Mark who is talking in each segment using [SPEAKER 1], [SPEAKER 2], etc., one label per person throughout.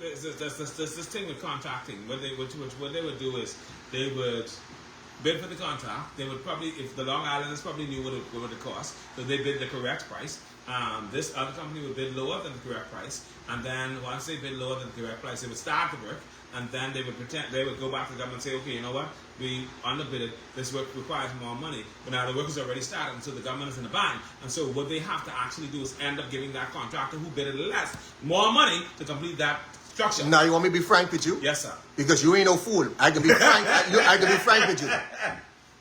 [SPEAKER 1] this thing with contracting. What they would do is they would bid for the contract. They would probably, if the Long Islanders probably knew what it would cost, so they bid the correct price. This other company would bid lower than the correct price, and then once they bid lower than the correct price, they would start the work, and then they would go back to the government and say, okay, you know what, we underbidded, this work requires more money, but now the work is already started, and so the government is in a bind, and so what they have to actually do is end up giving that contractor who bid less more money to complete that structure.
[SPEAKER 2] Now you want me to be frank with you?
[SPEAKER 1] Yes, sir.
[SPEAKER 2] Because you ain't no fool. I can be frank. I can be frank with you.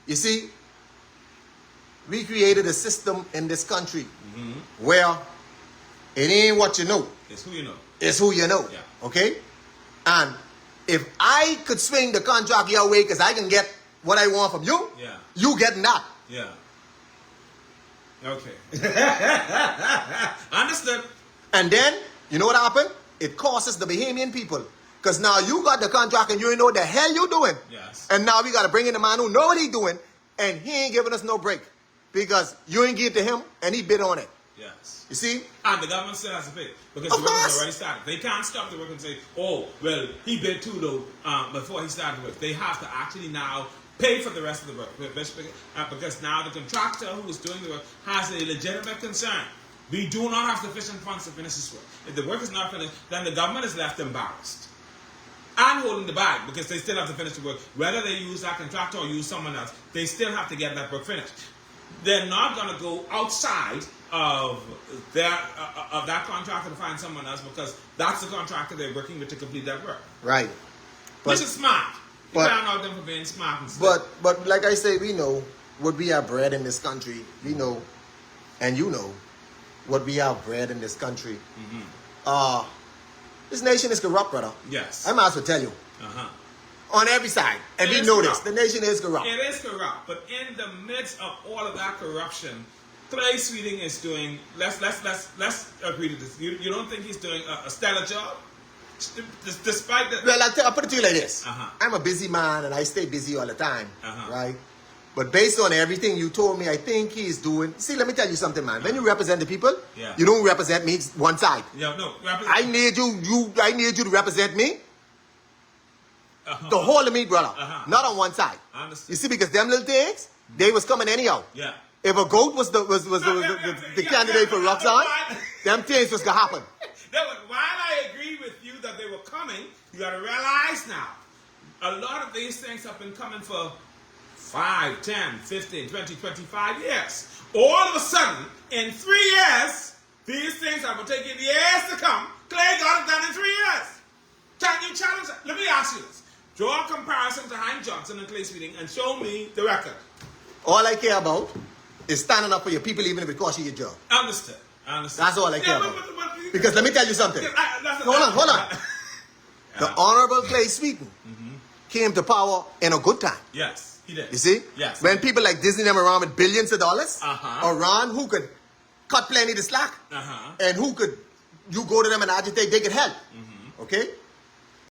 [SPEAKER 2] You see, we created a system in this country where it ain't what you know.
[SPEAKER 1] It's who you know.
[SPEAKER 2] It's who you know.
[SPEAKER 1] Yeah.
[SPEAKER 2] Okay? And if I could swing the contract your way because I can get what I want from you,
[SPEAKER 1] yeah,
[SPEAKER 2] you getting that.
[SPEAKER 1] Yeah. Okay. Understood.
[SPEAKER 2] And then, you know what happened? It causes the Bahamian people. Because now you got the contract and you ain't know what the hell you doing.
[SPEAKER 1] Yes.
[SPEAKER 2] And now we got to bring in the man who know what he doing and he ain't giving us no break. Because you ain't give it to him and he bid on it.
[SPEAKER 1] Yes.
[SPEAKER 2] You see?
[SPEAKER 1] And the government still has to pay. Because
[SPEAKER 2] Of
[SPEAKER 1] the work
[SPEAKER 2] course.
[SPEAKER 1] is already started. They can't stop the work and say, oh, well, he bid too low before he started the work. They have to actually now pay for the rest of the work. Because now the contractor who is doing the work has a legitimate concern. We do not have sufficient funds to finish this work. If the work is not finished, then the government is left embarrassed and holding the bag because they still have to finish the work. Whether they use that contractor or use someone else, they still have to get that work finished. They're not going to go outside of that contractor to find someone else because that's the contractor they're working with to complete that work.
[SPEAKER 2] Right.
[SPEAKER 1] Which is smart. You can't out them for being smart and stuff.
[SPEAKER 2] But like I say, we know what we have bred in this country. We know, and you know, what we have bred in this country. This nation is corrupt, brother.
[SPEAKER 1] Yes.
[SPEAKER 2] I might as well tell you. On every side. And we know this. The nation is corrupt.
[SPEAKER 1] It is corrupt. But in the midst of all of that corruption, Clay Sweeting is doing, let's agree to this. You don't think he's doing a stellar job? Despite the...
[SPEAKER 2] Well, I'll put it to you like this. I'm a busy man and I stay busy all the time. Right? But based on everything you told me, I think he's doing... See, let me tell you something, man. When you represent the people, you don't represent me one side.
[SPEAKER 1] Yeah, no.
[SPEAKER 2] I need you to represent me. The whole of me, brother. Not on one side.
[SPEAKER 1] I understand.
[SPEAKER 2] You see, because them little things, they was coming anyhow.
[SPEAKER 1] Yeah.
[SPEAKER 2] If a goat was the candidate for Roxanne, them things was gonna happen.
[SPEAKER 1] While I agree with you that they were coming, you gotta realize now, a lot of these things have been coming for 5, 10, 15, 20, 25 years. All of a sudden, in 3 years, these things that will take you the years to come, Clay got it done in 3 years. Can you challenge that? Let me ask you this. Draw a comparison to Hein Johnson and Clay Sweeting and show me the record.
[SPEAKER 2] All I care about is standing up for your people even if it costs you your job.
[SPEAKER 1] Understood.
[SPEAKER 2] That's all I care about. Because let me tell you something. Hold on. The Honorable Clay Sweeting came to power in a good time.
[SPEAKER 1] Yes, he did.
[SPEAKER 2] You see?
[SPEAKER 1] Yes.
[SPEAKER 2] When people like Disney them around with billions of dollars, around who could cut plenty of the slack, and who could, you go to them and agitate, they could help. Okay?